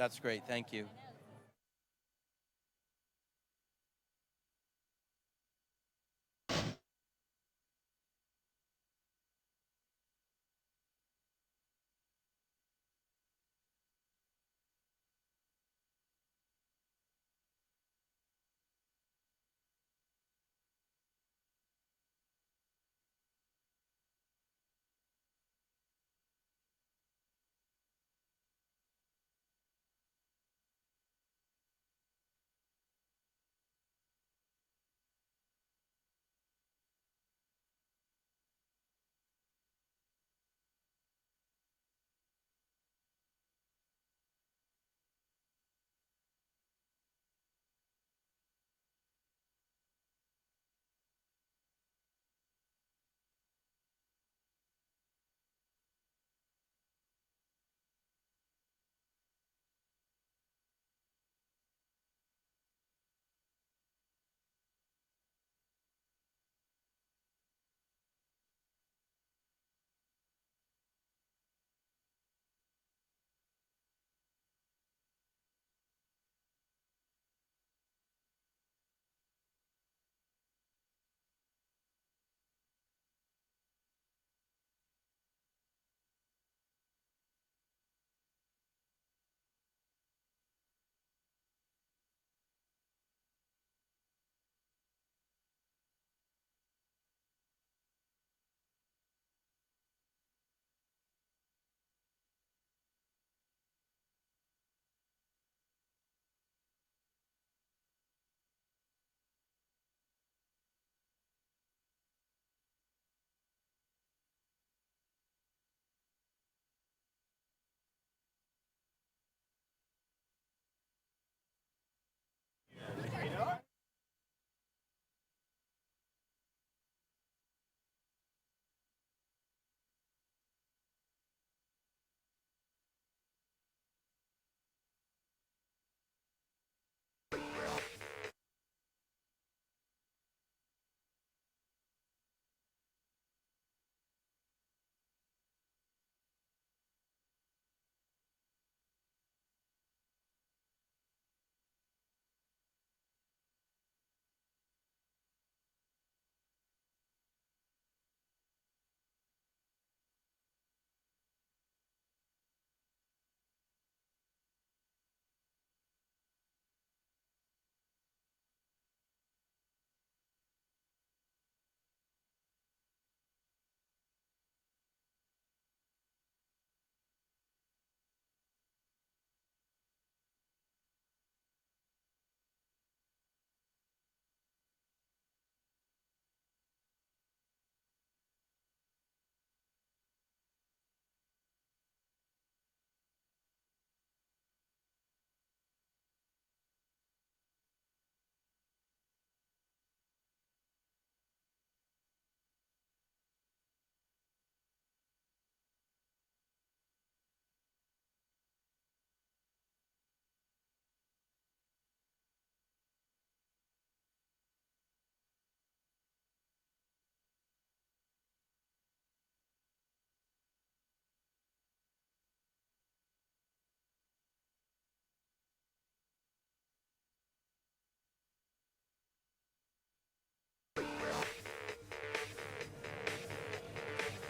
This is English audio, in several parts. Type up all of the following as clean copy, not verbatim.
That's great. Thank you.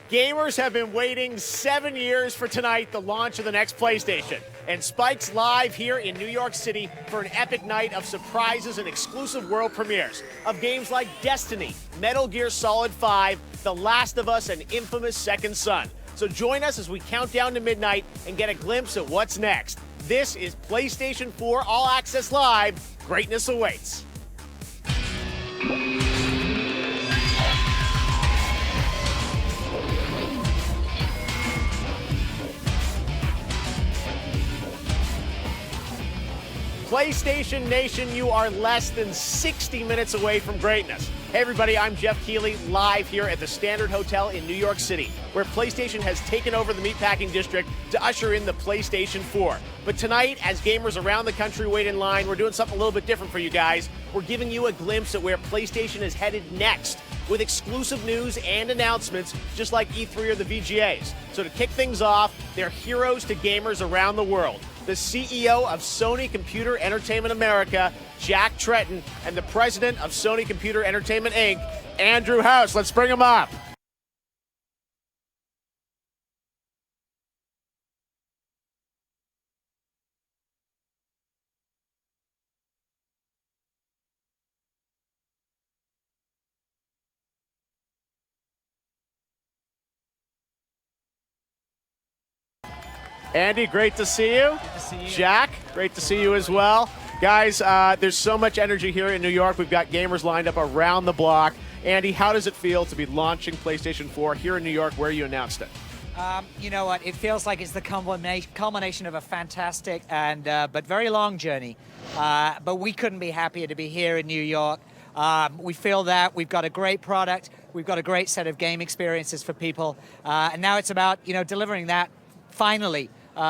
Gamers have been waiting 7 years for tonight, the launch of the next PlayStation. And Spike's live here in New York City for an epic night of surprises and exclusive world premieres of games like Destiny, Metal Gear Solid 5, The Last of Us, and infamous Second Son. So join us as we count down to midnight and get a glimpse at what's next. This is PlayStation 4 All Access Live. Greatness awaits. PlayStation Nation, you are less than 60 minutes away from greatness. Hey everybody, I'm Geoff Keighley, live here at the Standard Hotel in New York City, where PlayStation has taken over the meatpacking district to usher in the PlayStation 4. But tonight, as gamers around the country wait in line, we're doing something a little bit different for you guys. We're giving you a glimpse at where PlayStation is headed next, with exclusive news and announcements, just like E3 or the VGAs. So to kick things off, they're heroes to gamers around the world. the CEO of Sony Computer Entertainment America, Jack Tretton, and the president of Sony Computer Entertainment Inc., Andrew House. Let's bring him up. Andy, great to see you. Good to see you. Jack, great to see you as well. Guys, there's so much energy here in New York. We've got gamers lined up around the block. Andy, how does it feel to be launching PlayStation 4 here in New York where you announced it? You know what? It feels like it's the culmination of a fantastic and but very long journey. But we couldn't be happier to be here in New York. We feel that we've got a great product. We've got a great set of game experiences for people. And now it's about, you know, delivering that finally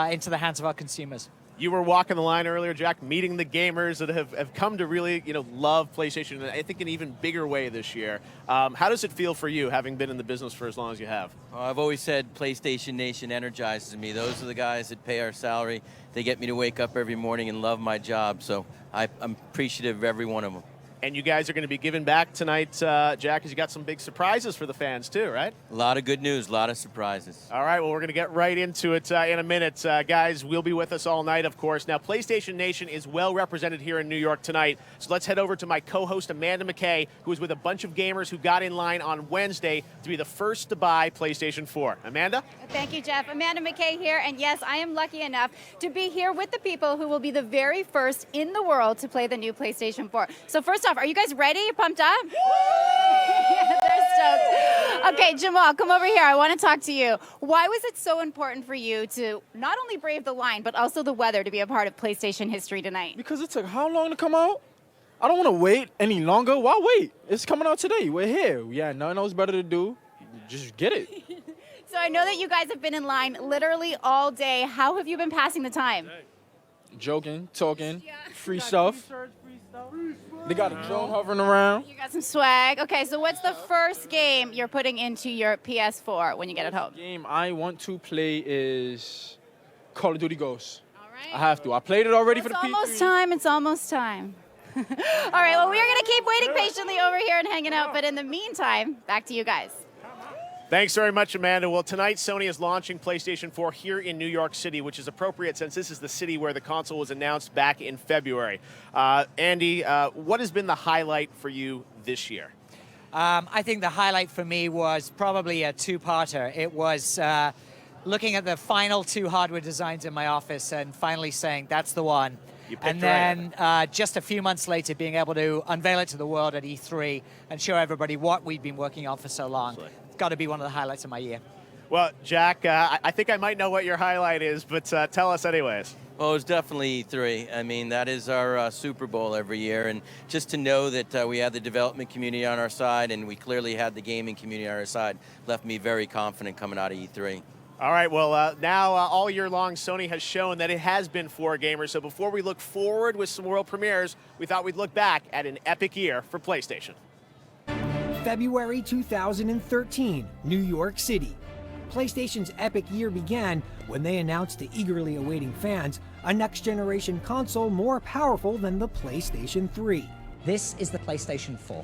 into the hands of our consumers. You were walking the line earlier, Jack, meeting the gamers that have come to really, love PlayStation, I think in an even bigger way this year. How does it feel for you, having been in the business for as long as you have? I've always said PlayStation Nation energizes me. Those are the guys that pay our salary. They get me to wake up every morning and love my job, so I'm appreciative of every one of them. And you guys are going to be giving back tonight, Jack, because you got some big surprises for the fans too, right? A lot of good news, a lot of surprises. All right, well, we're going to get right into it in a minute. Guys, we'll be with us all night, of course. Now, PlayStation Nation is well represented here in New York tonight, so let's head over to my co-host, Amanda McKay, who is with a bunch of gamers who got in line on Wednesday to be the first to buy PlayStation 4. Amanda? Thank you, Jeff. Amanda McKay here, and yes, I am lucky enough to be here with the people who will be the very first in the world to play the new PlayStation 4. So first off, are you guys ready? Pumped up? Yeah, they're stoked. Okay, Jamal, come over here. I want to talk to you. Why was it so important for you to not only brave the line, but also the weather to be a part of PlayStation history tonight? Because it took how long to come out? I don't want to wait any longer. Why wait? It's coming out today. We're here. Yeah, nothing else better to do. Just get it. So I know that you guys have been in line literally all day. How have you been passing the time? Joking, talking, free stuff. They got a drone hovering around. You got some swag. Okay, so what's the first game you're putting into your PS4 when you get it home? The game I want to play is Call of Duty Ghosts. All right. I have to. I played it already for the It's P3. almost time. It's almost time. All right, well, we're going to keep waiting patiently over here and hanging out. But in the meantime, back to you guys. Thanks very much, Amanda. Well, tonight, Sony is launching PlayStation 4 here in New York City, which is appropriate since this is the city where the console was announced back in February. Andy, what has been the highlight for you this year? I think the highlight for me was probably a two-parter. It was looking at the final two hardware designs in my office and finally saying, that's the one. And then just a few months later, being able to unveil it to the world at E3 and show everybody what we've been working on for so long. Absolutely. It's got to be one of the highlights of my year. Well, Jack, I think I might know what your highlight is, but tell us anyways. Well, it's definitely E3. I mean, that is our Super Bowl every year, and just to know that we had the development community on our side and we clearly had the gaming community on our side left me very confident coming out of E3. All right, well, now all year long, Sony has shown that it has been for gamers. So before we look forward with some world premieres, we thought we'd look back at an epic year for PlayStation. February 2013, New York City. PlayStation's epic year began when they announced to eagerly awaiting fans a next-generation console more powerful than the PlayStation 3. This is the PlayStation 4.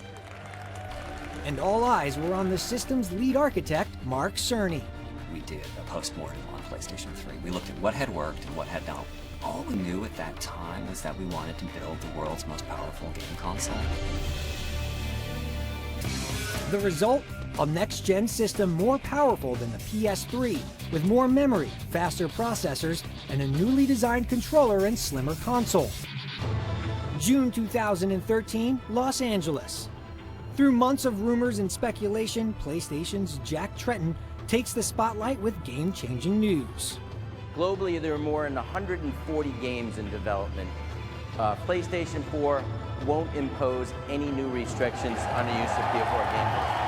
And all eyes were on the system's lead architect, Mark Cerny. We did a post-mortem on PlayStation 3. We looked at what had worked and what had not. All we knew at that time was that we wanted to build the world's most powerful game console. The result? A next-gen system more powerful than the PS3, with more memory, faster processors, and a newly designed controller and slimmer console. June 2013, Los Angeles. Through months of rumors and speculation, PlayStation's Jack Tretton takes the spotlight with game-changing news. Globally, there are more than 140 games in development. PlayStation 4 won't impose any new restrictions on the use of PS4 gamers.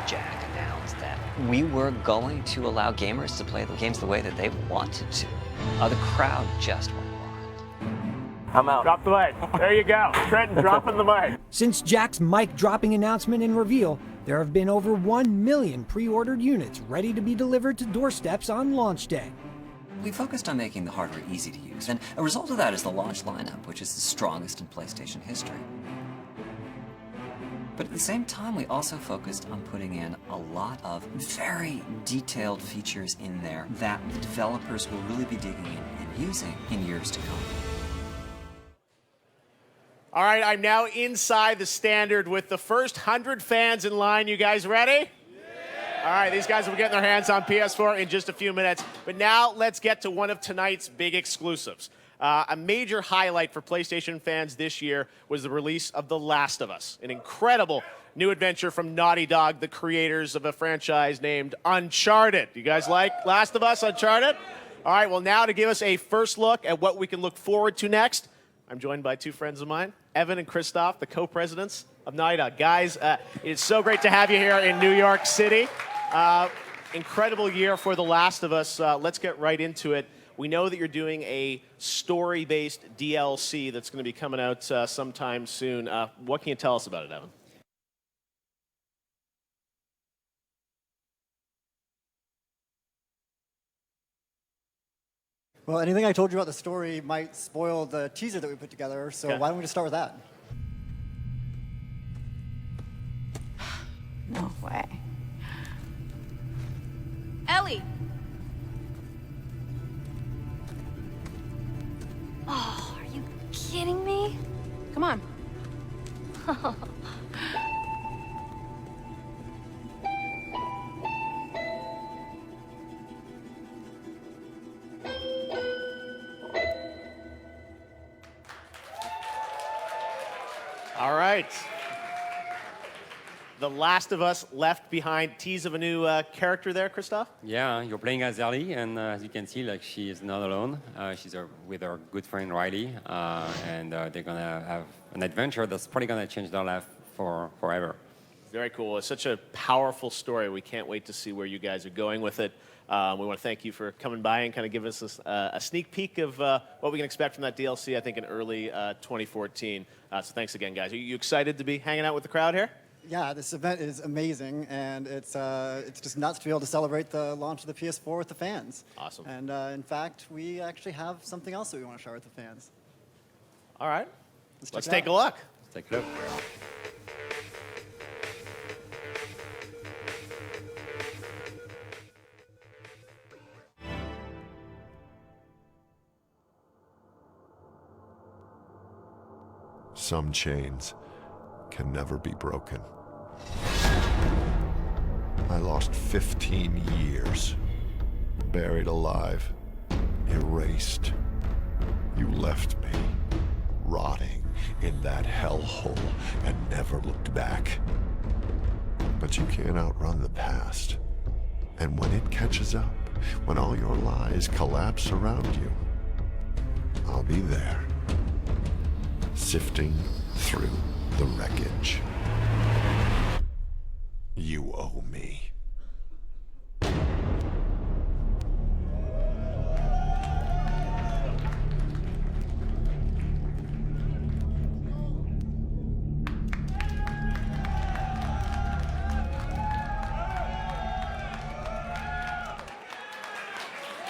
Jack announced that we were going to allow gamers to play the games the way that they wanted to. The crowd just went wild. I'm out. Drop the mic. There you go. Trenton dropping the mic. Since Jack's mic-dropping announcement and reveal, there have been over 1 million pre-ordered units ready to be delivered to doorsteps on launch day. we focused on making the hardware easy to use, and a result of that is the launch lineup, which is the strongest in PlayStation history. But at the same time, we also focused on putting in a lot of very detailed features in there that the developers will really be digging in and using in years to come. All right, I'm now inside the Standard with the first 100 fans in line. You guys ready? All right, these guys will be getting their hands on PS4 in just a few minutes. But now let's get to one of tonight's big exclusives. A major highlight for PlayStation fans this year was the release of The Last of Us, an incredible new adventure from Naughty Dog, the creators of a franchise named Uncharted. You guys like Last of Us, Uncharted? All right, well, now to give us a first look at what we can look forward to next, I'm joined by two friends of mine, Evan and Christoph, the co-presidents of Naughty Dog. Guys, it's so great to have you here in New York City. Incredible year for The Last of Us. Let's get right into it. We know that you're doing a story-based DLC that's going to be coming out sometime soon. What can you tell us about it, Evan? Well, anything I told you about the story might spoil the teaser that we put together, so Okay. why don't we just start with that? No way. Ellie! Oh, are you kidding me? Come on. All right. The Last of Us Left Behind. Tease of a new character there, Christoph? Yeah, you're playing as Ellie, and as you can see, like she is not alone. She's with her good friend Riley, and they're gonna have an adventure that's probably gonna change their life forever. Very cool. It's such a powerful story. We can't wait to see where you guys are going with it. We want to thank you for coming by and kind of giving us a sneak peek of what we can expect from that DLC, I think, in early 2014. So thanks again, guys. Are you excited to be hanging out with the crowd here? Yeah, this event is amazing, and it's just nuts to be able to celebrate the launch of the PS4 with the fans. Awesome. And in fact, we actually have something else that we want to share with the fans. All right. Let's check it take out. a look. Let's take a look. Some chains can never be broken. I lost 15 years, buried alive, erased. You left me, rotting in that hellhole and never looked back. But you can't outrun the past. And when it catches up, when all your lies collapse around you, I'll be there, sifting through the wreckage. You owe me.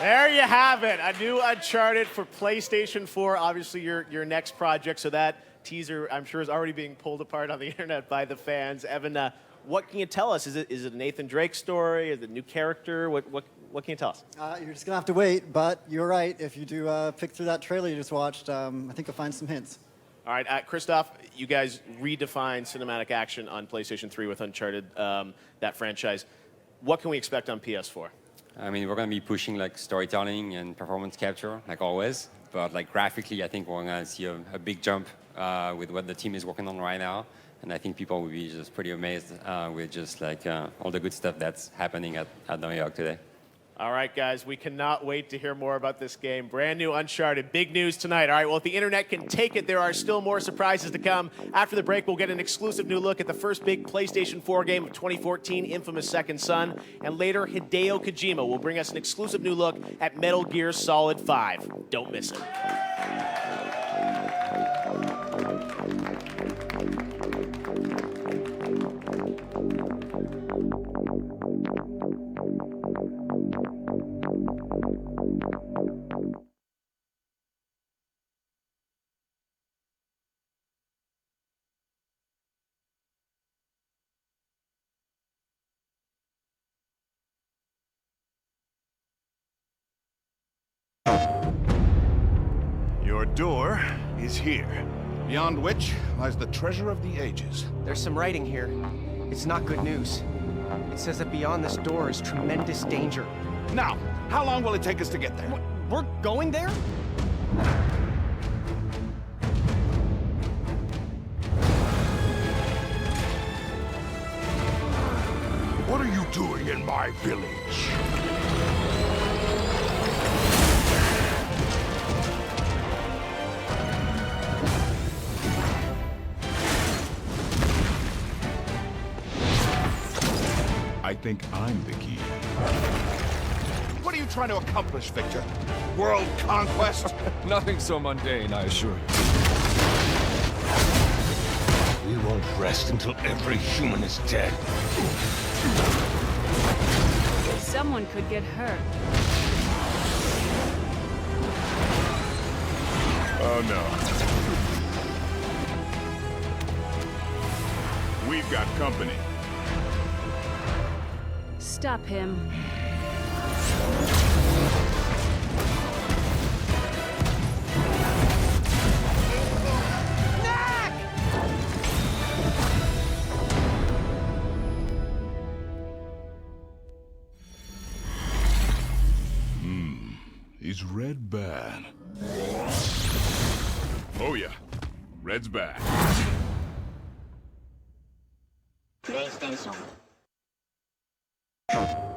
There you have it, a new Uncharted for PlayStation 4, obviously your next project. So that teaser, I'm sure, is already being pulled apart on the internet by the fans. Evan, what can you tell us? Is it a Nathan Drake story? Is it a new character? What can you tell us? You're just going to have to wait, but you're right. If you do pick through that trailer you just watched, I think you'll find some hints. All right, Christoph, you guys redefined cinematic action on PlayStation 3 with Uncharted, that franchise. What can we expect on PS4? I mean, we're going to be pushing like storytelling and performance capture, like always. But like graphically, I think we're going to see a big jump with what the team is working on right now. And I think people will be just pretty amazed with just like all the good stuff that's happening at Naughty Dog today. All right, guys, we cannot wait to hear more about this game. Brand new Uncharted, big news tonight. All right, well, if the internet can take it, there are still more surprises to come. After the break, we'll get an exclusive new look at the first big PlayStation 4 game of 2014, infamous Second Son. And later, Hideo Kojima will bring us an exclusive new look at Metal Gear Solid 5. Don't miss it. Your door is here, beyond which lies the treasure of the ages. There's some writing here. It's not good news. It says that beyond this door is tremendous danger. Now, how long will it take us to get there? We're going there? What are you doing in my village? I think I'm the key. What are you trying to accomplish, Victor? World conquest? Nothing so mundane, I assure you. We won't rest until every human is dead. Someone could get hurt. Oh, no. We've got company. Stop him. Is red bad? Oh yeah, red's bad. PlayStation. PlayStation.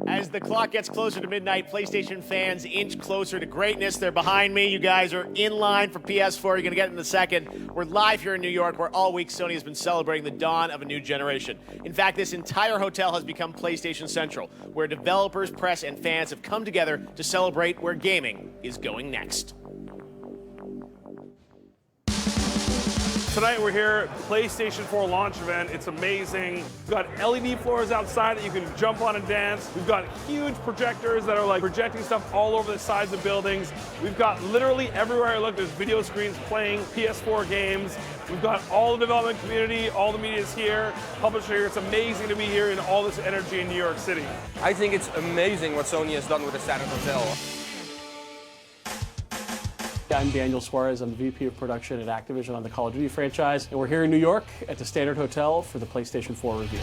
As the clock gets closer to midnight, PlayStation fans inch closer to greatness. They're behind me. You guys are in line for PS4. You're going to get it in a second. We're live here in New York, where all week Sony has been celebrating the dawn of a new generation. In fact, this entire hotel has become PlayStation Central, where developers, press, and fans have come together to celebrate where gaming is going next. Tonight we're here at PlayStation 4 launch event. It's amazing. We've got LED floors outside that you can jump on and dance. We've got huge projectors that are like projecting stuff all over the sides of buildings. We've got literally everywhere I look, there's video screens playing PS4 games. We've got all the development community, all the media is here, publisher here. It's amazing to be here in all this energy in New York City. I think it's amazing what Sony has done with the Saturn Hotel. I'm Daniel Suarez. I'm the VP of Production at Activision on the Call of Duty franchise, and we're here in New York at the Standard Hotel for the PlayStation 4 review.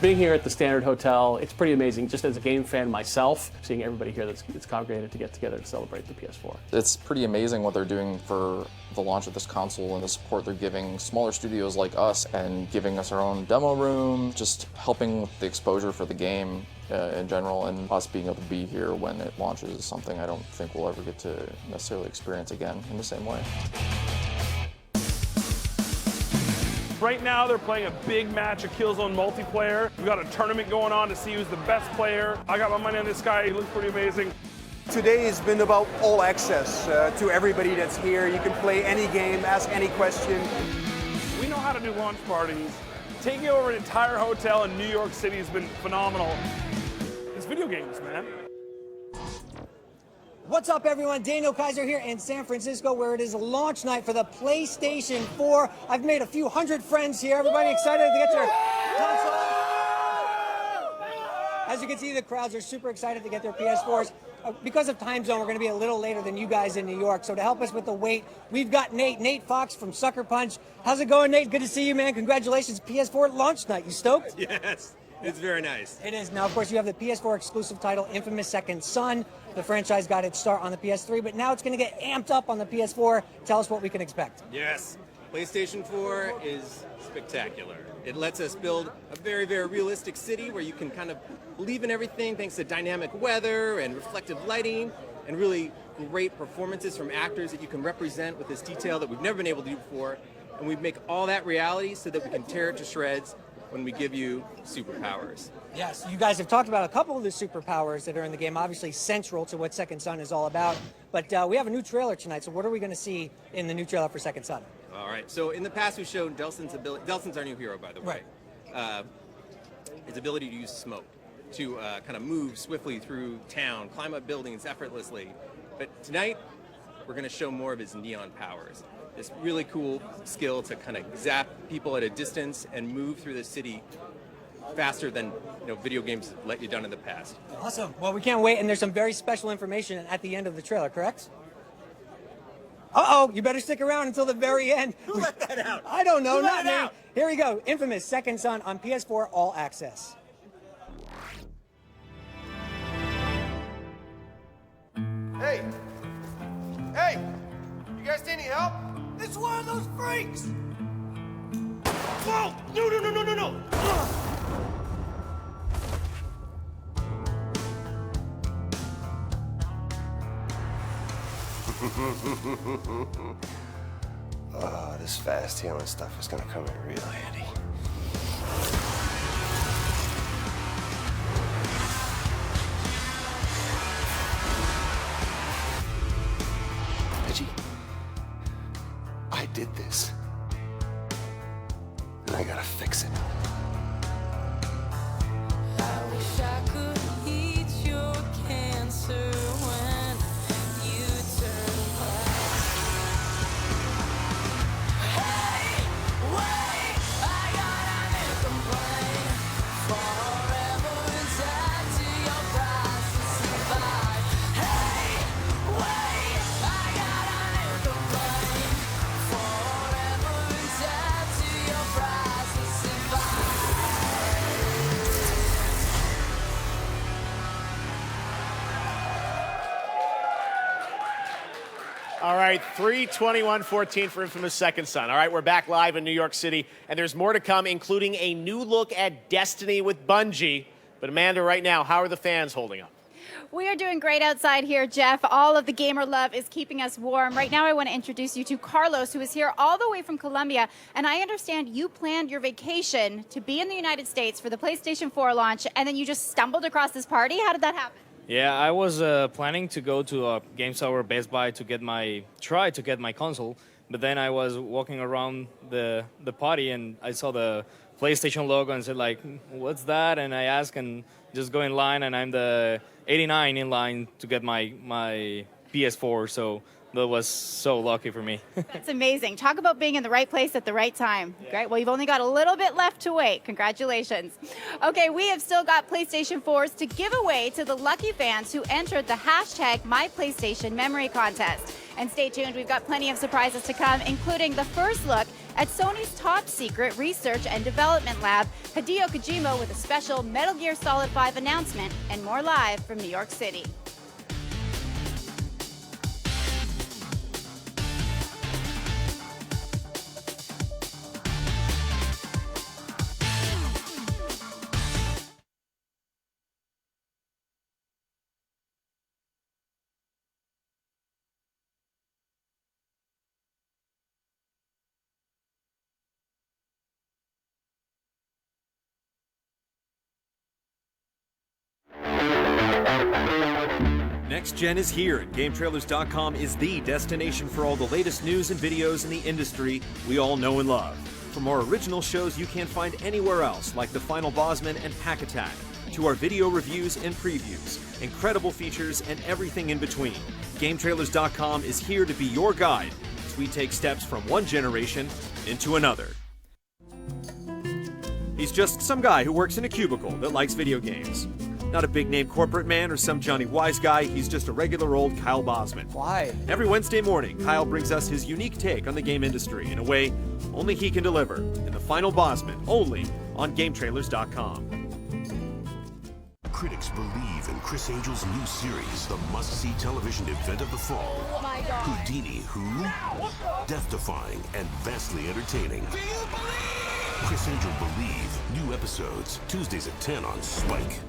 Being here at the Standard Hotel, it's pretty amazing. Just as a game fan myself, seeing everybody here that's congregated to get together to celebrate the PS4. It's pretty amazing what they're doing for the launch of this console and the support they're giving smaller studios like us and giving us our own demo room, just helping with the exposure for the game in general, and us being able to be here when it launches is something I don't think we'll ever get to necessarily experience again in the same way. Right now, they're playing a big match of Killzone multiplayer. We've got a tournament going on to see who's the best player. I got my money on this guy. He looks pretty amazing. Today has been about all access to everybody that's here. You can play any game, ask any question. We know how to do launch parties. Taking over an entire hotel in New York City has been phenomenal. It's video games, man. What's up, everyone? Daniel Kaiser here in San Francisco, where it is launch night for the PlayStation 4. I've made a few hundred friends here. Everybody excited to get their console? As you can see, the crowds are super excited to get their PS4s. Because of time zone, we're going to be a little later than you guys in New York. So to help us with the wait, we've got Nate Fox from Sucker Punch. How's it going, Nate? Good to see you, man. Congratulations, PS4 launch night. You stoked? Yes, it's very nice. It is. Now, of course, you have the PS4 exclusive title, Infamous Second Son. The franchise got its start on the PS3, but now it's going to get amped up on the PS4. Tell us what we can expect. Yes, PlayStation 4 is spectacular. It lets us build a very, very realistic city where you can kind of believe in everything thanks to dynamic weather and reflective lighting and really great performances from actors that you can represent with this detail that we've never been able to do before. And we make all that reality so that we can tear it to shreds when we give you superpowers. Yes, you guys have talked about a couple of the superpowers that are in the game, obviously central to what Second Son is all about. But we have a new trailer tonight, so what are we going to see in the new trailer for Second Son? All right, so in the past we've shown Delsin's ability. Delsin's our new hero, by the way. Right. His ability to use smoke to kind of move swiftly through town, climb up buildings effortlessly. But tonight, we're going to show more of his neon powers. This really cool skill to kind of zap people at a distance and move through the city faster than video games have let you down in the past. Awesome. Well, we can't wait, and there's some very special information at the end of the trailer, correct? Uh-oh, you better stick around until the very end. Who let that out? I don't know, Who not let me. it out? Here we go, Infamous Second Son on PS4 All Access. Hey! Hey! You guys need any help? It's one of those freaks! Whoa! No, no, no, no, no, no! Oh, this fast healing stuff is gonna come in real handy. Reggie, I did this, and I gotta fix it. I wish I could eat your cancer when you turn black. Hey, wait, I gotta make a complaint. Forever is that to your price to survive. Hey, wait, I gotta make a complaint. Forever is that to your price to survive. All right, 3/21/14 for Infamous Second Son. All right, we're back live in New York City, and there's more to come, including a new look at Destiny with Bungie. But Amanda, right now, how are the fans holding up? We are doing great outside here, Jeff. All of the gamer love is keeping us warm. Right now, I want to introduce you to Carlos, who is here all the way from Colombia. And I understand you planned your vacation to be in the United States for the PlayStation 4 launch, and then you just stumbled across this party. How did that happen? Yeah, I was planning to go to Game Store, Best Buy to get my console, but then I was walking around the party and I saw the PlayStation logo and said like, what's that? And I asked and just go in line, and I'm the 89 in line to get my PS4. So that was so lucky for me. That's amazing. Talk about being in the right place at the right time. Great. Well, you've only got a little bit left to wait. Congratulations. Okay, we have still got PlayStation 4s to give away to the lucky fans who entered the hashtag MyPlayStationMemory contest. And stay tuned, we've got plenty of surprises to come, including the first look at Sony's top secret research and development lab, Hideo Kojima with a special Metal Gear Solid 5 announcement, and more live from New York City. Next Gen is here, and GameTrailers.com is the destination for all the latest news and videos in the industry we all know and love. For more original shows you can't find anywhere else, like The Final Bossman and Pack Attack, to our video reviews and previews, incredible features, and everything in between, GameTrailers.com is here to be your guide as we take steps from one generation into another. He's just some guy who works in a cubicle that likes video games. Not a big-name corporate man or some Johnny Wise guy, he's just a regular old Kyle Bosman. Why? Every Wednesday morning, Kyle brings us his unique take on the game industry in a way only he can deliver. In The Final Bosman, only on GameTrailers.com. Critics believe in Chris Angel's new series, the must-see television event of the fall. Oh my God. Houdini, who? Death-defying and vastly entertaining. Chris Angel Believe, new episodes, Tuesdays at 10 on Spike.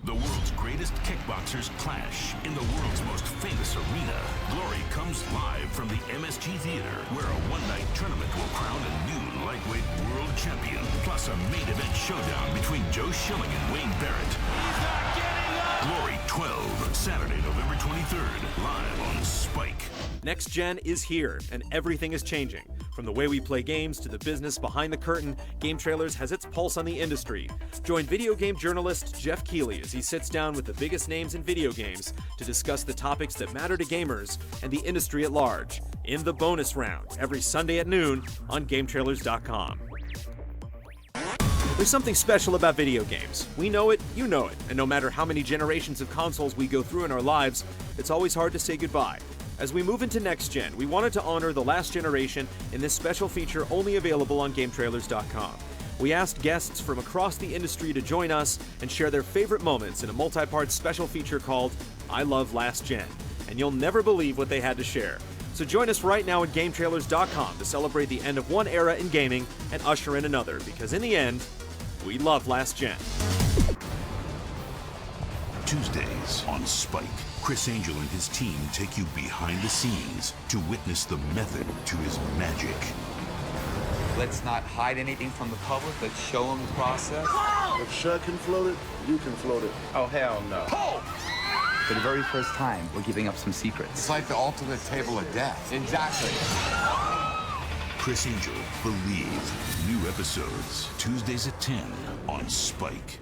The world's greatest kickboxers clash in the world's most famous arena. Glory comes live from the MSG Theater, where a one-night tournament will crown a new lightweight world champion, plus a main event showdown between Joe Schilling and Wayne Barrett. He's not getting up! Glory 12, Saturday, November 23rd, live on Spike. Next Gen is here, and everything is changing. From the way we play games to the business behind the curtain, Game Trailers has its pulse on the industry. Join video game journalist Geoff Keighley as he sits down with the biggest names in video games to discuss the topics that matter to gamers and the industry at large in the bonus round every Sunday at noon on GameTrailers.com. There's something special about video games. We know it, you know it, and no matter how many generations of consoles we go through in our lives, it's always hard to say goodbye. As we move into Next Gen, we wanted to honor the last generation in this special feature only available on GameTrailers.com. We asked guests from across the industry to join us and share their favorite moments in a multi-part special feature called I Love Last Gen. And you'll never believe what they had to share. So join us right now at GameTrailers.com to celebrate the end of one era in gaming and usher in another, because in the end, we love Last Gen. Tuesdays on Spike, Chris Angel and his team take you behind the scenes to witness the method to his magic. Let's not hide anything from the public. Let's show them the process. If Shug can float it, you can float it. Oh, hell no. For the very first time, we're giving up some secrets. It's like the ultimate table of death. Exactly. Chris Angel, Believe. New episodes, Tuesdays at 10 on Spike.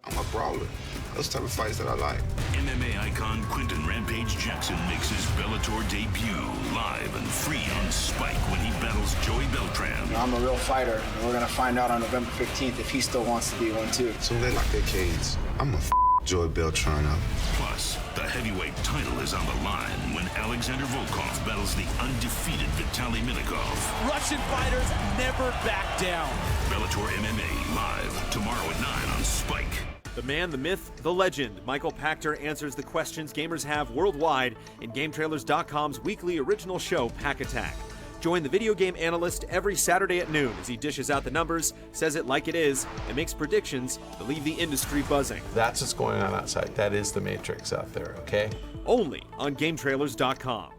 I'm a brawler. Those type of fights that I like. MMA icon Quentin Rampage Jackson makes his Bellator debut live and free on Spike when he battles Joey Beltran. I'm a real fighter, and we're gonna find out on November 15th if he still wants to be one too. So they lock their cage. I'm gonna Joey Beltran up. Plus, the heavyweight title is on the line when Alexander Volkov battles the undefeated Vitaly Minakov. Russian fighters never back down. Bellator MMA live tomorrow at 9 on Spike. The man, the myth, the legend, Michael Pachter answers the questions gamers have worldwide in GameTrailers.com's weekly original show, Pack Attack. Join the video game analyst every Saturday at noon as he dishes out the numbers, says it like it is, and makes predictions that leave the industry buzzing. That's what's going on outside. That is the Matrix out there, okay? Only on GameTrailers.com.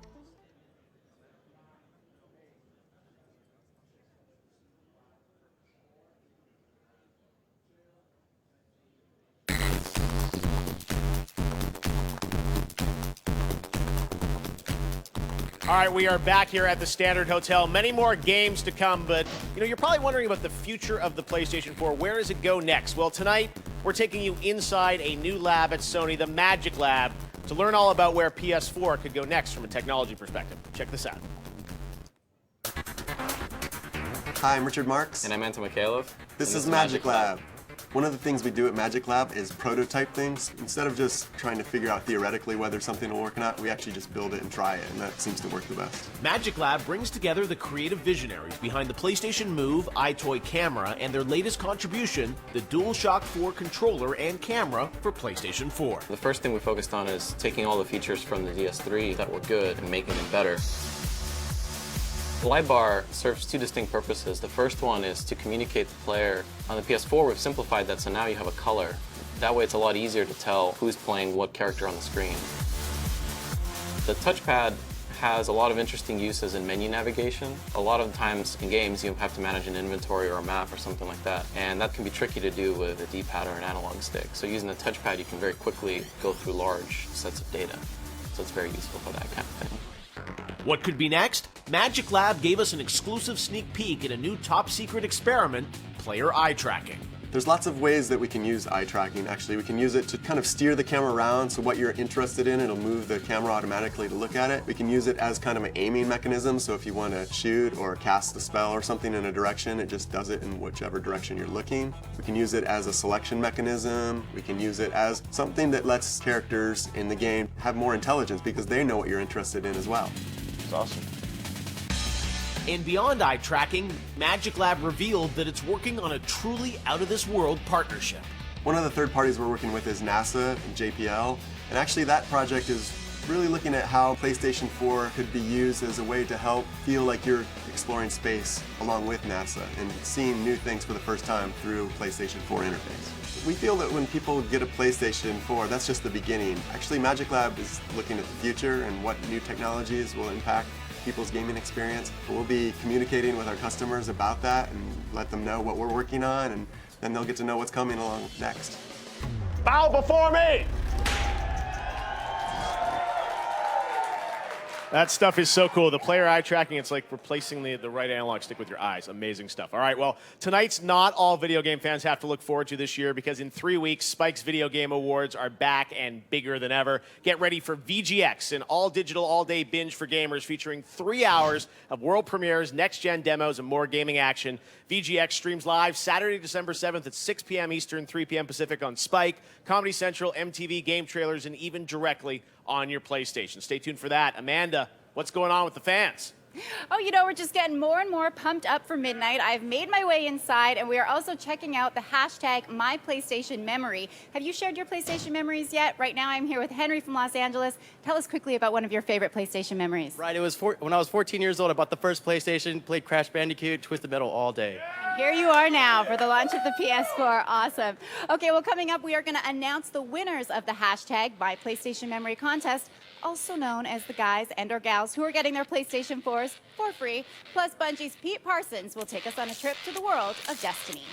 All right, we are back here at the Standard Hotel. Many more games to come, but you're probably wondering about the future of the PlayStation 4. Where does it go next? Well, tonight we're taking you inside a new lab at Sony, the Magic Lab, to learn all about where PS4 could go next from a technology perspective. Check this out. Hi, I'm Richard Marks. And I'm Anton Mikhailov. This is Magic Lab. One of the things we do at Magic Lab is prototype things. Instead of just trying to figure out theoretically whether something will work or not, we actually just build it and try it, and that seems to work the best. Magic Lab brings together the creative visionaries behind the PlayStation Move iToy camera and their latest contribution, the DualShock 4 controller and camera for PlayStation 4. The first thing we focused on is taking all the features from the DS3 that were good and making them better. The light bar serves two distinct purposes. The first one is to communicate the player. On the PS4, we've simplified that, so now you have a color. That way it's a lot easier to tell who's playing what character on the screen. The touchpad has a lot of interesting uses in menu navigation. A lot of the times in games, you have to manage an inventory or a map or something like that, and that can be tricky to do with a D-pad or an analog stick. So using the touchpad, you can very quickly go through large sets of data. So it's very useful for that kind of thing. What could be next? Magic Lab gave us an exclusive sneak peek at a new top-secret experiment, player eye tracking. There's lots of ways that we can use eye tracking. Actually, we can use it to kind of steer the camera around, so what you're interested in, it'll move the camera automatically to look at it. We can use it as kind of an aiming mechanism, so if you want to shoot or cast a spell or something in a direction, it just does it in whichever direction you're looking. We can use it as a selection mechanism. We can use it as something that lets characters in the game have more intelligence because they know what you're interested in as well. It's awesome. And beyond eye tracking, Magic Lab revealed that it's working on a truly out-of-this-world partnership. One of the third parties we're working with is NASA and JPL, and actually that project is really looking at how PlayStation 4 could be used as a way to help feel like you're exploring space along with NASA and seeing new things for the first time through PlayStation 4 interface. We feel that when people get a PlayStation 4, that's just the beginning. Actually, Magic Lab is looking at the future and what new technologies will impact people's gaming experience. We'll be communicating with our customers about that and let them know what we're working on, and then they'll get to know what's coming along next. Bow before me! That stuff is so cool. The player eye tracking, it's like replacing the right analog stick with your eyes. Amazing stuff. All right, well, tonight's not all video game fans have to look forward to this year because in 3 weeks, Spike's Video Game Awards are back and bigger than ever. Get ready for VGX, an all-digital, all-day binge for gamers featuring 3 hours of world premieres, next-gen demos, and more gaming action. VGX streams live Saturday, December 7th at 6 p.m. Eastern, 3 p.m. Pacific on Spike, Comedy Central, MTV, Gametrailers, and even directly on your PlayStation. Stay tuned for that. Amanda, what's going on with the fans? Oh, you know, we're just getting more and more pumped up for midnight. I've made my way inside, and we are also checking out the hashtag MyPlayStationMemory. Have you shared your PlayStation memories yet? Right now, I'm here with Henry from Los Angeles. Tell us quickly about one of your favorite PlayStation memories. Right, it was when I was 14 years old, I bought the first PlayStation, played Crash Bandicoot, Twisted Metal all day. Here you are now for the launch of the PS4. Awesome. Okay, well, coming up, we are going to announce the winners of the hashtag MyPlayStationMemory contest, also known as the guys and or gals who are getting their PlayStation 4s for free. Plus, Bungie's Pete Parsons will take us on a trip to the world of Destiny.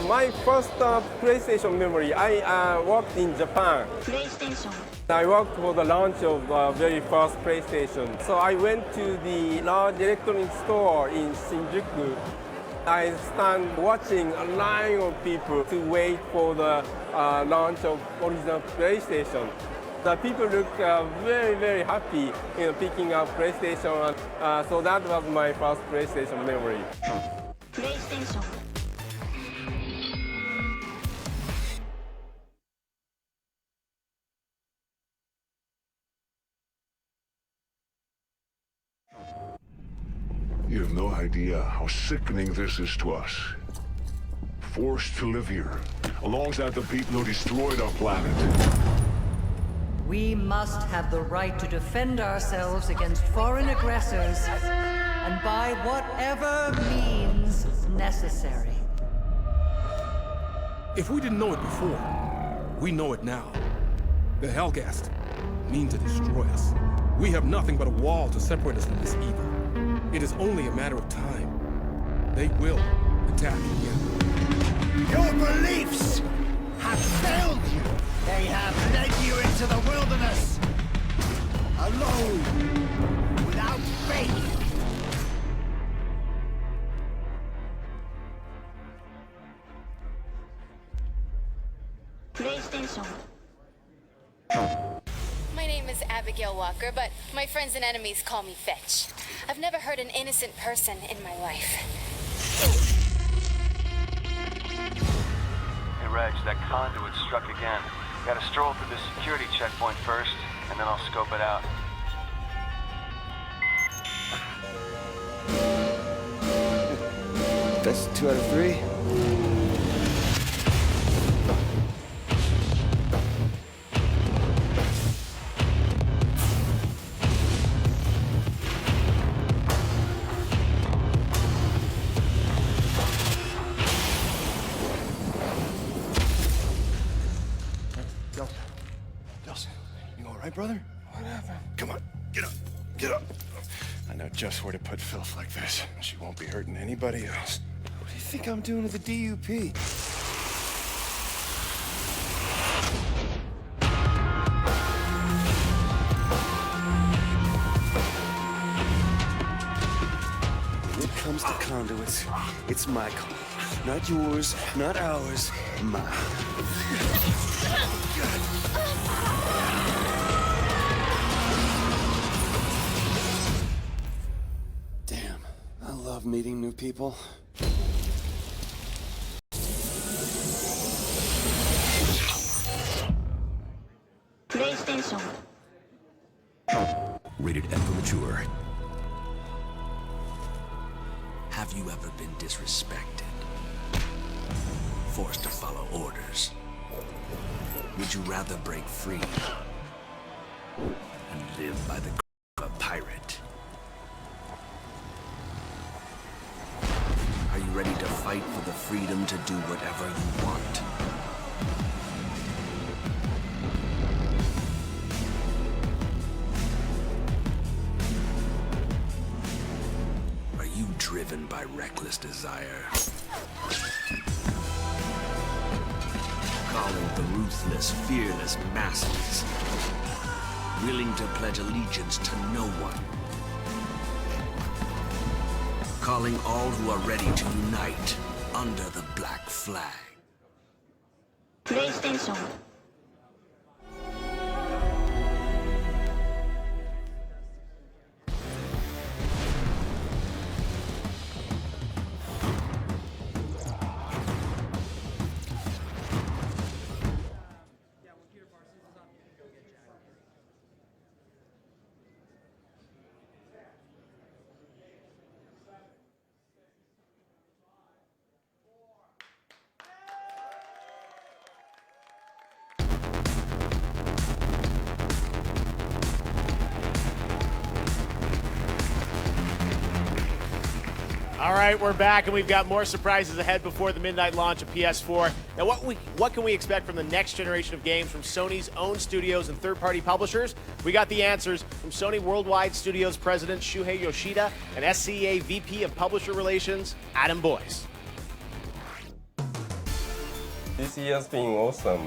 My first PlayStation memory, I worked in Japan. PlayStation. I worked for the launch of the very first PlayStation. So I went to the large electronics store in Shinjuku. I stand watching a line of people to wait for the launch of original PlayStation. The people look very, very happy picking up PlayStation. So that was my first PlayStation memory. PlayStation. You have no idea how sickening this is to us. Forced to live here, alongside the people who destroyed our planet. We must have the right to defend ourselves against foreign aggressors, and by whatever means necessary. If we didn't know it before, we know it now. The Helghast mean to destroy us. We have nothing but a wall to separate us from this evil. It is only a matter of time. They will attack again. Your beliefs have failed you. They have led you into the PlayStation. My name is Abigail Walker, but my friends and enemies call me Fetch. I've never hurt an innocent person in my life. Hey, Reg, that conduit struck again. Gotta stroll through the security checkpoint first, and then I'll scope it out. That's 2 out of 3. Delson, you all right, brother? What happened? Come on, get up, get up. I know just where to put filth like this. She won't be hurting anybody else. What do you think I'm doing with the DUP? When it comes to conduits, it's my call. Not yours, not ours, mine. Damn, I love meeting new people. PlayStation. Rated M for mature. Have you ever been disrespected? Forced to follow orders? Would you rather break free and live by the of a pirate? Are you ready to fight for the freedom to do whatever you want? Are you driven by reckless desire? Calling the ruthless, fearless masses, willing to pledge allegiance to no one. Calling all who are ready to unite under the black flag. PlayStation. All right, we're back, and we've got more surprises ahead before the midnight launch of PS4. Now, what can we expect from the next generation of games from Sony's own studios and third-party publishers? We got the answers from Sony Worldwide Studios President Shuhei Yoshida and SCA VP of Publisher Relations, Adam Boyce. This year's been awesome.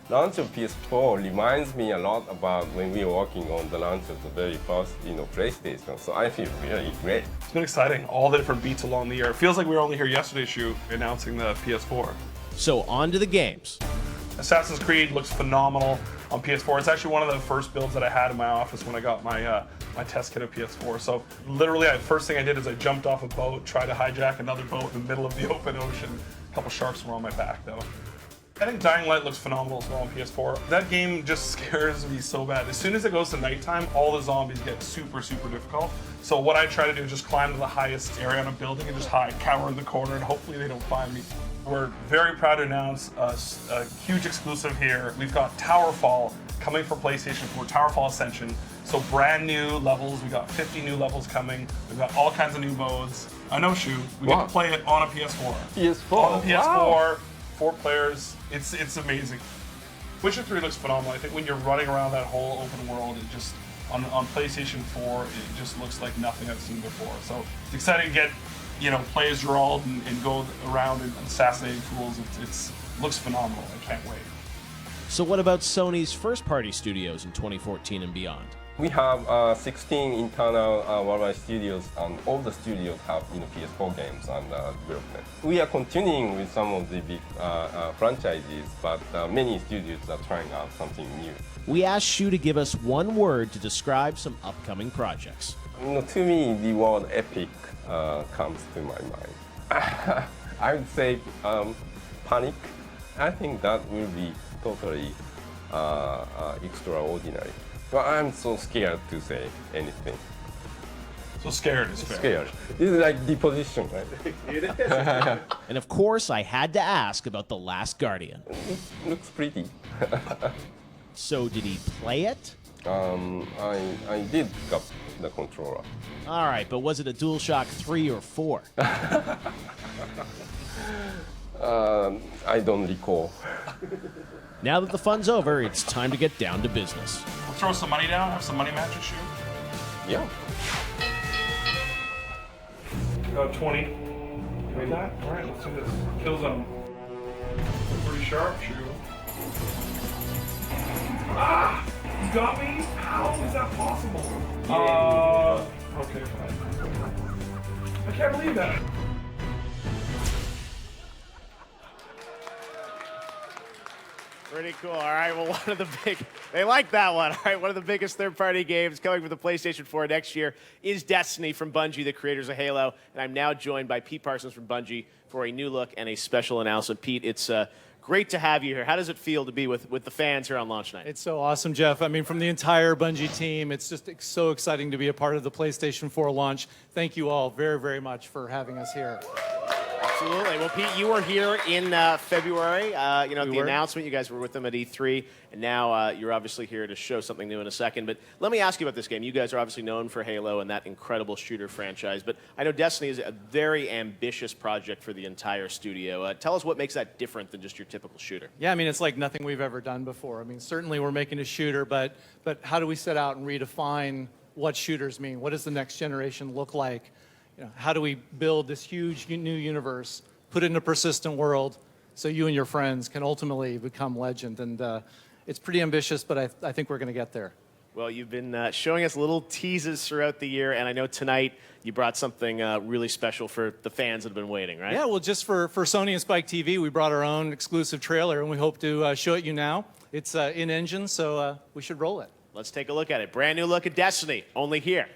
The launch of PS4 reminds me a lot about when we were working on the launch of the very first, PlayStation. So I feel really great. It's been exciting. All the different beats along the year. It feels like we were only here yesterday, Shu, announcing the PS4. So on to the games. Assassin's Creed looks phenomenal on PS4. It's actually one of the first builds that I had in my office when I got my my test kit of PS4. So literally, first thing I did is I jumped off a boat, tried to hijack another boat in the middle of the open ocean. A couple sharks were on my back, though. I think Dying Light looks phenomenal as well on PS4. That game just scares me so bad. As soon as it goes to nighttime, all the zombies get super, super difficult. So what I try to do is just climb to the highest area on a building and just hide, cower in the corner, and hopefully they don't find me. We're very proud to announce a huge exclusive here. We've got Towerfall coming for PlayStation 4, Towerfall Ascension. So brand new levels. We got 50 new levels coming. We've got all kinds of new modes. I know, Shu, we get to play it on a PS4. PS4. On a PS4. Wow. 4 players, it's amazing. Witcher 3 looks phenomenal. I think when you're running around that whole open world, it just, on PlayStation 4, it just looks like nothing I've seen before. So it's exciting to get, play as Geralt and go around and assassinate fools. It looks phenomenal. I can't wait. So what about Sony's first-party studios in 2014 and beyond? We have 16 internal worldwide studios, and all the studios have PS4 games under development. We are continuing with some of the big franchises, but many studios are trying out something new. We asked Shu to give us one word to describe some upcoming projects. To me, the word epic comes to my mind. I would say panic. I think that will be totally extraordinary. But I'm so scared to say anything. So scared is fair. Scared. This is like deposition, right? It is. And of course, I had to ask about The Last Guardian. It looks pretty. So did he play it? I did pick up the controller. All right, but was it a DualShock 3 or 4? I don't recall. Now that the fun's over, it's time to get down to business. We'll throw some money down, have some money matches, Shu. Yeah. 20. Like that? All right, let's do this. Kill zone. Pretty sharp, Shu. Ah! You got me? How is that possible? Okay, fine. I can't believe that. Pretty cool. All right, well, they like that one. All right, one of the biggest third-party games coming for the PlayStation 4 next year is Destiny from Bungie, the creators of Halo. And I'm now joined by Pete Parsons from Bungie for a new look and a special announcement. Pete, it's great to have you here. How does it feel to be with the fans here on launch night? It's so awesome, Geoff. I mean, from the entire Bungie team, it's just so exciting to be a part of the PlayStation 4 launch. Thank you all very, very much for having us here. Absolutely. Well, Pete, you were here in February. The announcement, you guys were with them at E3, and now you're obviously here to show something new in a second. But let me ask you about this game. You guys are obviously known for Halo and that incredible shooter franchise, but I know Destiny is a very ambitious project for the entire studio. Tell us what makes that different than just your typical shooter. Yeah, I mean, it's like nothing we've ever done before. I mean, certainly we're making a shooter, but how do we set out and redefine what shooters mean? What does the next generation look like? How do we build this huge new universe, put it in a persistent world, so you and your friends can ultimately become legend? And it's pretty ambitious, but I think we're going to get there. Well, you've been showing us little teases throughout the year, and I know tonight you brought something really special for the fans that have been waiting, right? Yeah, well, just for Sony and Spike TV, we brought our own exclusive trailer, and we hope to show it you now. It's in-engine, so we should roll it. Let's take a look at it. Brand new look at Destiny, only here.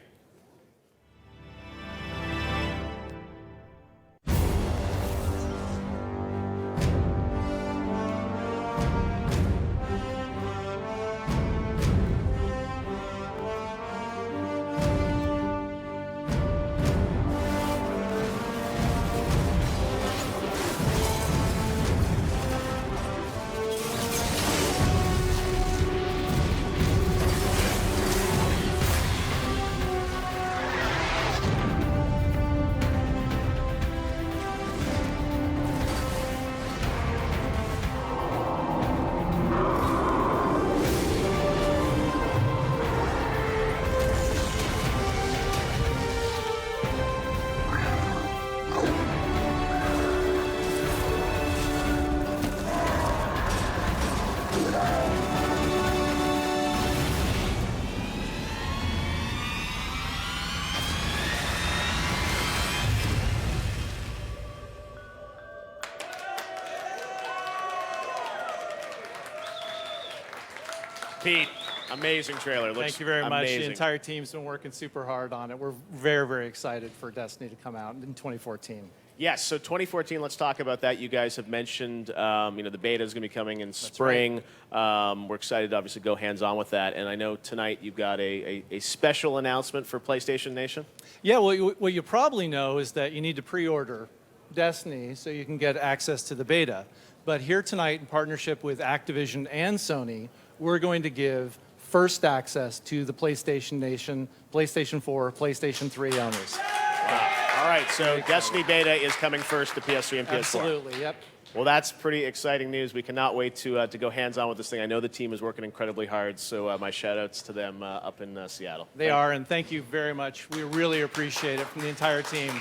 Pete, amazing trailer. Looks Thank you very much. amazing. The entire team's been working super hard on it. We're very, very excited for Destiny to come out in 2014. Yes, so 2014, let's talk about that. You guys have mentioned, the beta is going to be coming in spring. Right. We're excited to obviously go hands-on with that. And I know tonight you've got a special announcement for PlayStation Nation. Yeah, well, what you probably know is that you need to pre-order Destiny so you can get access to the beta. But here tonight, in partnership with Activision and Sony, we're going to give first access to the PlayStation Nation, PlayStation 4, PlayStation 3 owners. Wow. All right, so Destiny beta is coming first to PS3 and PS4. Absolutely, yep. Well, that's pretty exciting news. We cannot wait to go hands-on with this thing. I know the team is working incredibly hard, so my shout-outs to them up in Seattle. They are, and thank you very much. We really appreciate it from the entire team.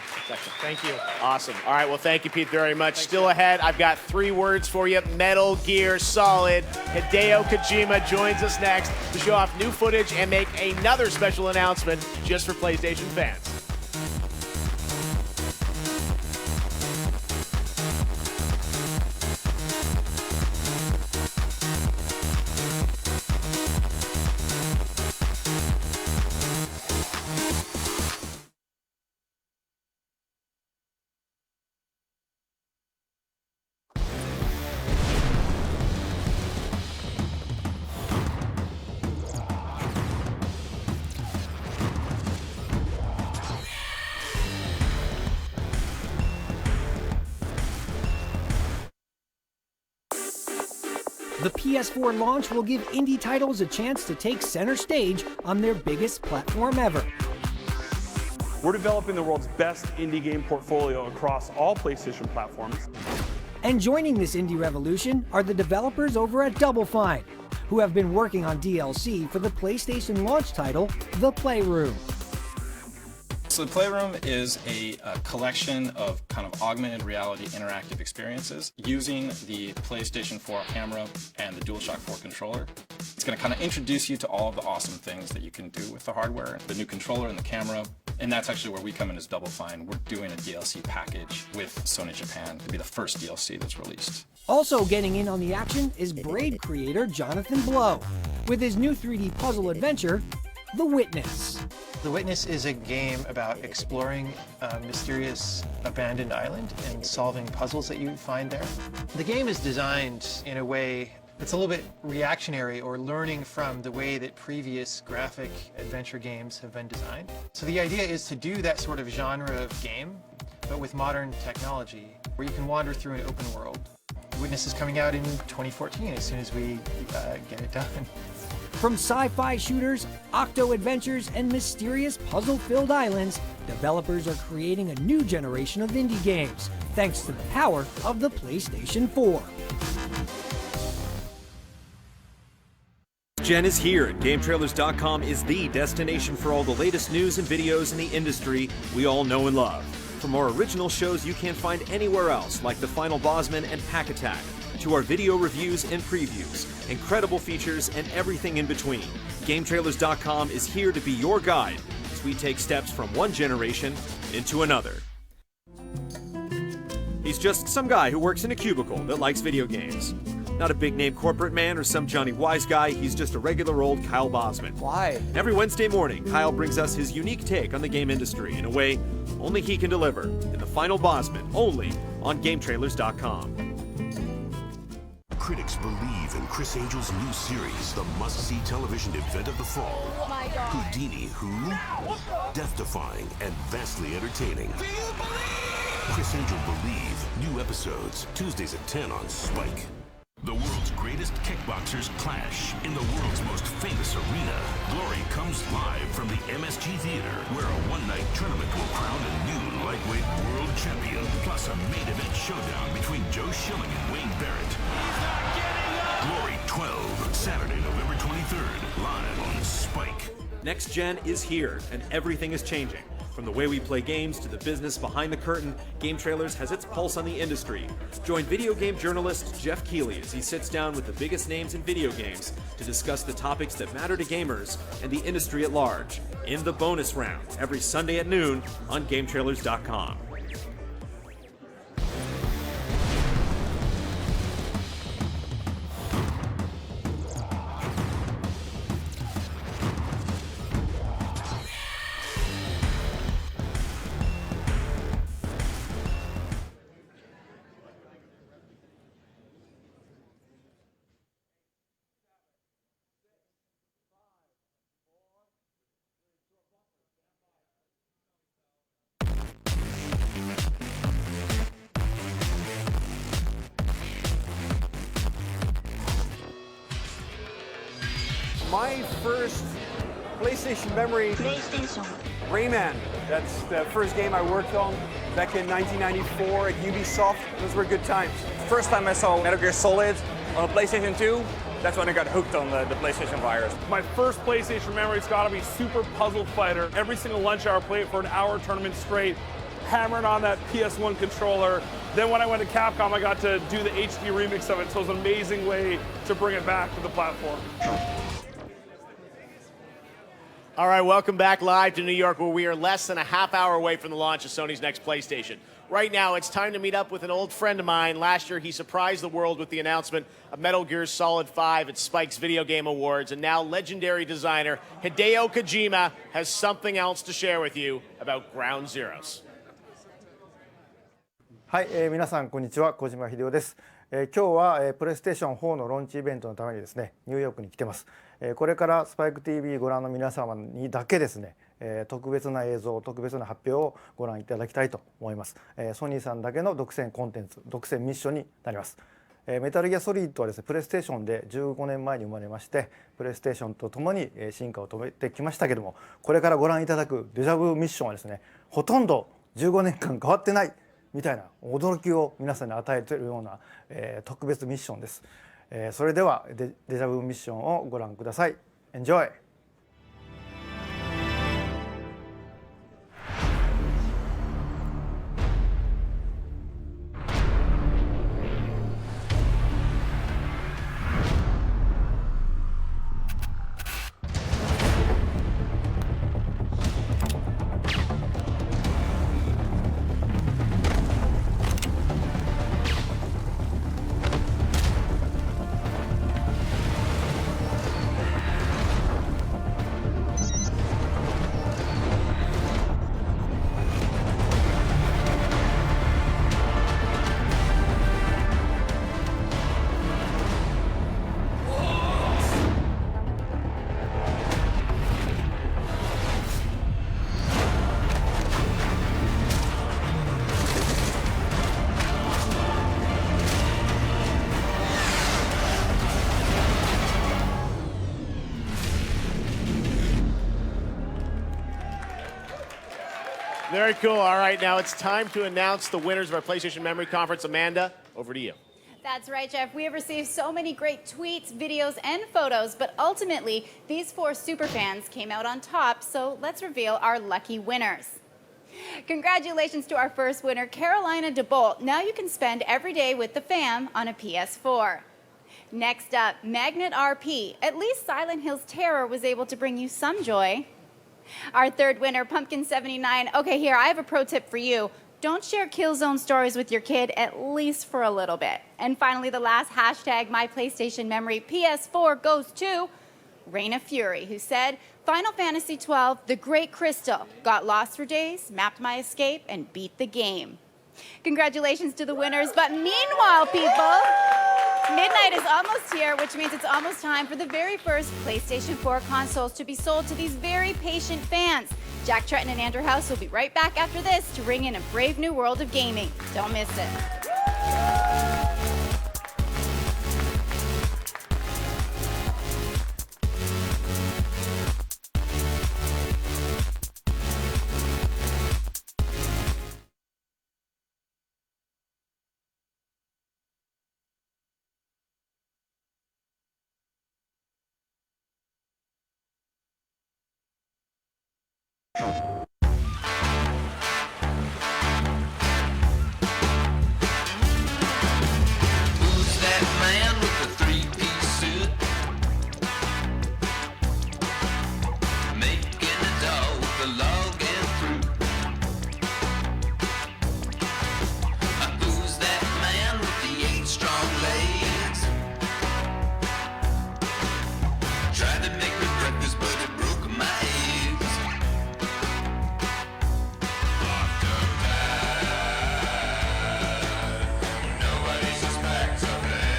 Thank you. Awesome. All right, well, thank you, Pete, very much. Still ahead, I've got 3 words for you. Metal Gear Solid. Hideo Kojima joins us next to show off new footage and make another special announcement just for PlayStation fans. The PS4 launch will give indie titles a chance to take center stage on their biggest platform ever. We're developing the world's best indie game portfolio across all PlayStation platforms. And joining this indie revolution are the developers over at Double Fine, who have been working on DLC for the PlayStation launch title, The Playroom. So the Playroom is a collection of kind of augmented reality interactive experiences using the PlayStation 4 camera and the DualShock 4 controller. It's going to kind of introduce you to all of the awesome things that you can do with the hardware, the new controller and the camera, and that's actually where we come in as Double Fine. We're doing a DLC package with Sony Japan to be the first DLC that's released. Also getting in on the action is Braid creator Jonathan Blow, with his new 3D puzzle adventure, The Witness. The Witness is a game about exploring a mysterious abandoned island and solving puzzles that you find there. The game is designed in a way that's a little bit reactionary or learning from the way that previous graphic adventure games have been designed. So the idea is to do that sort of genre of game, but with modern technology, where you can wander through an open world. The Witness is coming out in 2014 as soon as we get it done. From sci-fi shooters, octo adventures, and mysterious puzzle-filled islands, developers are creating a new generation of indie games, thanks to the power of the PlayStation 4. Gen is here, and GameTrailers.com is the destination for all the latest news and videos in the industry we all know and love. For more original shows you can't find anywhere else, like The Final Bossman and Pack Attack, to our video reviews and previews, incredible features, and everything in between. GameTrailers.com is here to be your guide as we take steps from one generation into another. He's just some guy who works in a cubicle that likes video games. Not a big-name corporate man or some Johnny Wise guy, he's just a regular old Kyle Bosman. Why? Every Wednesday morning, Kyle brings us his unique take on the game industry in a way only he can deliver, in The Final Bosman, only on GameTrailers.com. Critics believe in Chris Angel's new series, the must-see television event of the fall. Oh my God. Houdini, who? Death-defying and vastly entertaining. Chris Angel Believe, new episodes, Tuesdays at 10 on Spike. The world's greatest kickboxers clash in the world's most famous arena. Glory comes live from the MSG Theater, where a one-night tournament will crown a new lightweight world champion, plus a main event showdown between Joe Schilling and Wayne Barrett. Glory 12, Saturday, November 23rd, live on Spike. Next Gen is here, and everything is changing. From the way we play games to the business behind the curtain, Game Trailers has its pulse on the industry. Join video game journalist Geoff Keighley as he sits down with the biggest names in video games to discuss the topics that matter to gamers and the industry at large, in the bonus round, every Sunday at noon on GameTrailers.com. My first PlayStation memory, Rayman. That's the first game I worked on. back in 1994 at Ubisoft. Those were good times. First time I saw Metal Gear Solid on a PlayStation 2, that's when I got hooked on the PlayStation virus. My first PlayStation memory's gotta be Super Puzzle Fighter. Every single lunch hour, play it for an hour tournament straight, hammering on that PS1 controller. Then when I went to Capcom, I got to do the HD remix of it, so it was an amazing way to bring it back to the platform. All right, welcome back live to New York, where we are less than a half hour away from the launch of Sony's next PlayStation. Right now, it's time to meet up with an old friend of mine. Last year, he surprised the world with the announcement of Metal Gear Solid 5 at Spike's Video Game Awards, and now legendary designer Hideo Kojima has something else to share with you about Ground Zeroes. はい、皆さんこんにちは、小島秀夫です。今日は、プレイステーション4のローンチイベントのためにですね、ニューヨークに来てます。これからスパイク TV ご覧の皆様にだけですね、特別な映像、特別な発表をご覧いただきたいと思います。ソニーさんだけの独占コンテンツ、独占ミッションになります。メタルギアソリッドはですね、プレイステーションで15年前に生まれまして、プレイステーションとともに進化を遂げてきましたけども、これからご覧いただくデジャブミッションはですね、ほとんど15年間変わってないみたいな驚きを皆さんに与えているような、特別ミッションです。それではデジャブミッションをご覧ください。Enjoy! Very cool. All right, now it's time to announce the winners of our PlayStation Memory Conference. Amanda, over to you. That's right, Geoff. We have received so many great tweets, videos, and photos, but ultimately, these 4 superfans came out on top, so let's reveal our lucky winners. Congratulations to our first winner, Carolina DeBolt. Now you can spend every day with the fam on a PS4. Next up, Magnet RP. At least Silent Hill's Terror was able to bring you some joy. Our third winner, Pumpkin79. Okay, here, I have a pro tip for you. Don't share Killzone stories with your kid, at least for a little bit. And finally, the last hashtag, My PlayStation Memory PS4 goes to Reign of Fury, who said, Final Fantasy XII, The Great Crystal, got lost for days, mapped my escape, and beat the game. Congratulations to the winners, but meanwhile, people, midnight is almost here, which means it's almost time for the very first PlayStation 4 consoles to be sold to these very patient fans. Jack Tretton and Andrew House will be right back after this to ring in a brave new world of gaming. Don't miss it. Who's that man with the three-piece suit? Making a doll with the log and fruit. Who's that man with the 8 strong legs? Tried to make me breakfast, but it broke my eggs. Nobody suspects a thing.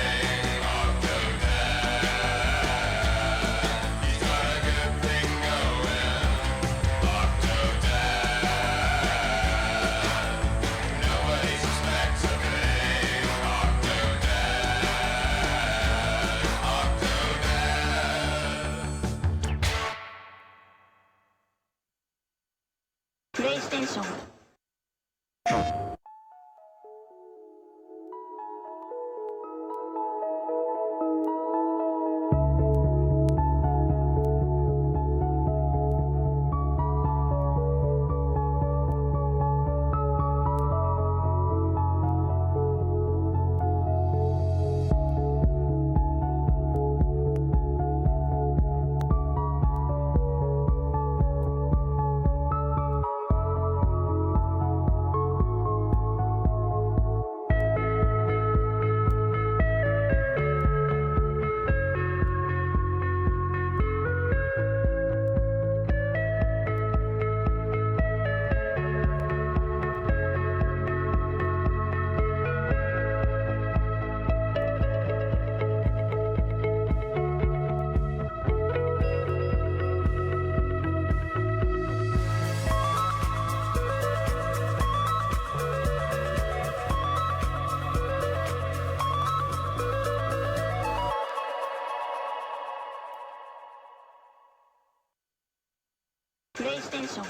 He's got a good thing going. Nobody suspects a thing. PlayStation プレイステーション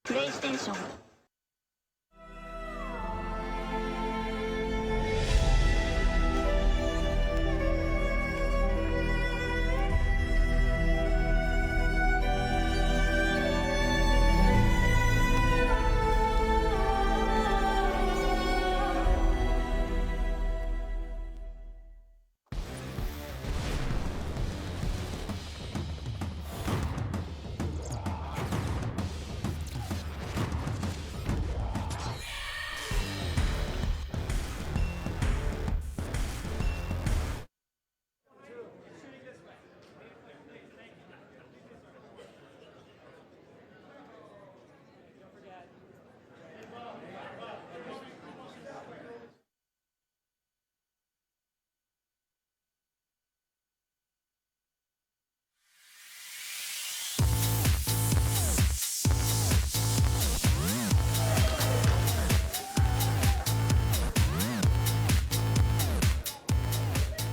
プレイステーション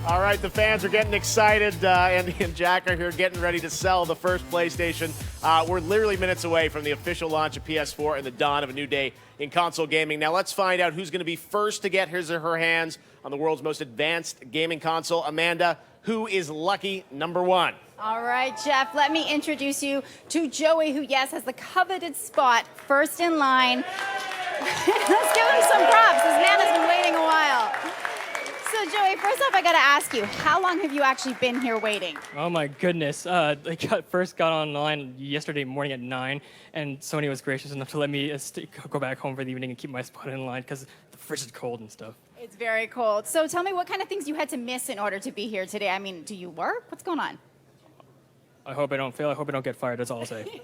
All right, the fans are getting excited. Andy and Jack are here getting ready to sell the first PlayStation. We're literally minutes away from the official launch of PS4 and the dawn of a new day in console gaming. Now let's find out who's going to be first to get his or her hands on the world's most advanced gaming console. Amanda, who is lucky number one? All right, Jeff, let me introduce you to Joey, who, yes, has the coveted spot first in line. Let's give him some props. This man has been waiting a while. So, Joey, first off, I got to ask you, how long have you actually been here waiting? Oh, my goodness. I first got online yesterday morning at 9, and Sony was gracious enough to let me go back home for the evening and keep my spot in line because the fridge is cold and stuff. It's very cold. So tell me what kind of things you had to miss in order to be here today. I mean, do you work? What's going on? I hope I don't fail. I hope I don't get fired. That's all I'll say.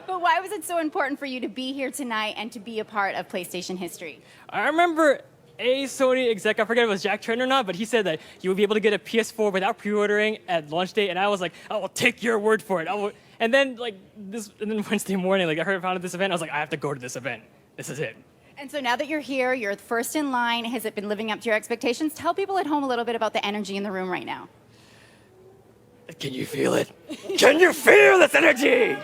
But why was it so important for you to be here tonight and to be a part of PlayStation history? I remember a Sony exec, I forget if it was Jack Tran or not, but he said that you would be able to get a PS4 without pre-ordering at launch day, and I was like, I will take your word for it. And then Wednesday morning, I heard about this event, I was like, I have to go to this event. This is it. And so now that you're here, you're first in line. Has it been living up to your expectations? Tell people at home a little bit about the energy in the room right now. Can you feel it? Can you feel this energy?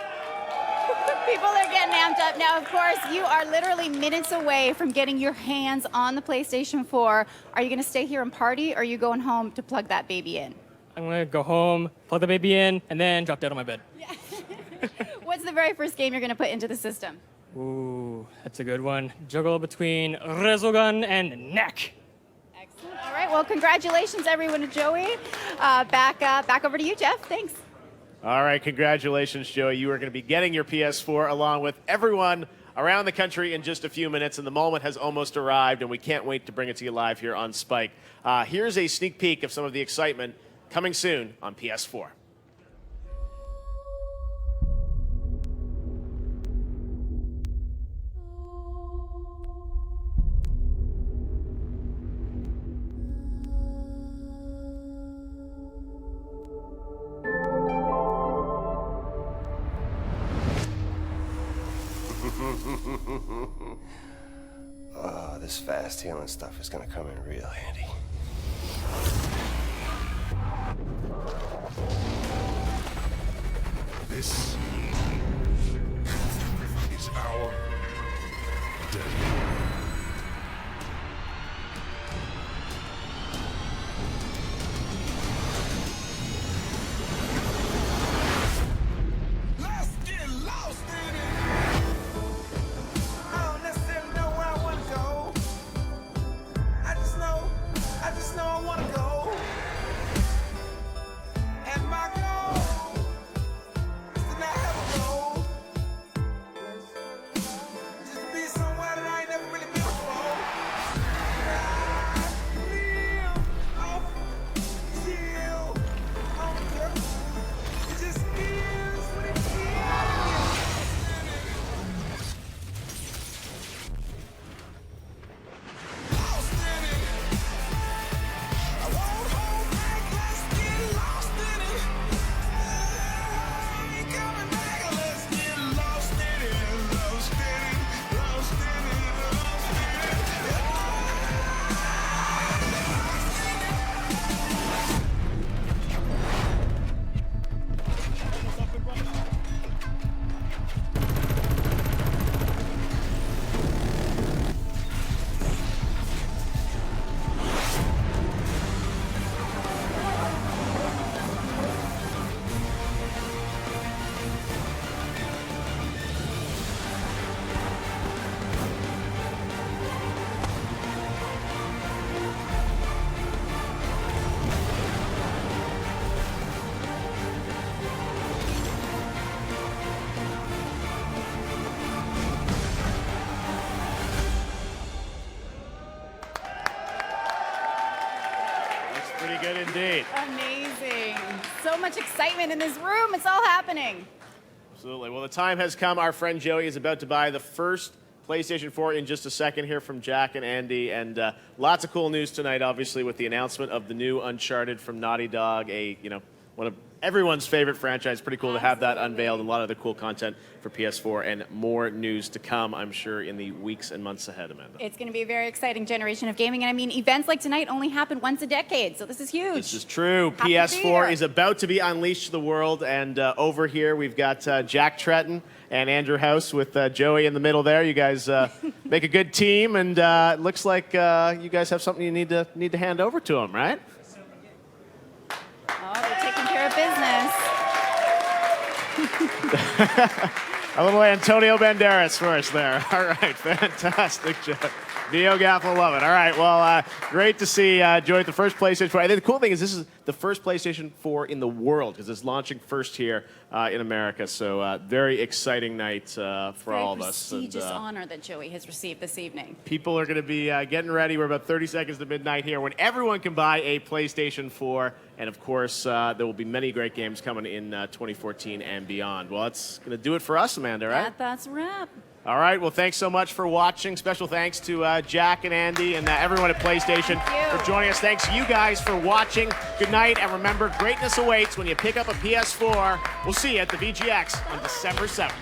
People are getting amped up. Now, of course, you are literally minutes away from getting your hands on the PlayStation 4. Are you going to stay here and party, or are you going home to plug that baby in? I'm going to go home, plug the baby in, and then drop dead on my bed. What's the very first game you're going to put into the system? Ooh, that's a good one. Juggle between Resogun and Neck. Excellent. All right, well, congratulations, everyone, to Joey. Back over to you, Jeff. Thanks. All right, congratulations, Joey. You are going to be getting your PS4 along with everyone around the country in just a few minutes, and the moment has almost arrived, and we can't wait to bring it to you live here on Spike. Here's a sneak peek of some of the excitement coming soon on PS4. Oh, this fast healing stuff is gonna come in real handy. This is our day. I just know good indeed. Amazing. So much excitement in this room. It's all happening. Absolutely. Well, the time has come. Our friend Joey is about to buy the first PlayStation 4 in just a second here from Jack and Andy. And lots of cool news tonight, obviously, with the announcement of the new Uncharted from Naughty Dog, one of everyone's favorite franchise. Pretty cool to have that unveiled. A lot of the cool content for PS4 and more news to come, I'm sure, in the weeks and months ahead, Amanda. It's going to be a very exciting generation of gaming. And I mean, events like tonight only happen once a decade, so this is huge. This is true. Happy PS4 is about to be unleashed to the world. And over here, we've got Jack Tretton and Andrew House with Joey in the middle there. You guys make a good team. And it looks like you guys have something you need to hand over to them, right? Oh, they're taking care of business. A little Antonio Banderas for us there. All right, fantastic, Jeff. NeoGaf will love it. All right, well, great to see Joey at the first PlayStation 4. I think the cool thing is this is the first PlayStation 4 in the world because it's launching first here in America. So very exciting night for all of us. Very prestigious honor that Joey has received this evening. People are going to be getting ready. We're about 30 seconds to midnight here when everyone can buy a PlayStation 4. And, of course, there will be many great games coming in 2014 and beyond. Well, that's going to do it for us, Amanda, right? That's a wrap. All right. Well, thanks so much for watching. Special thanks to Jack and Andy and everyone at PlayStation for joining us. Thanks you guys for watching. Good night. And remember, greatness awaits when you pick up a PS4. We'll see you at the VGX on December 7th.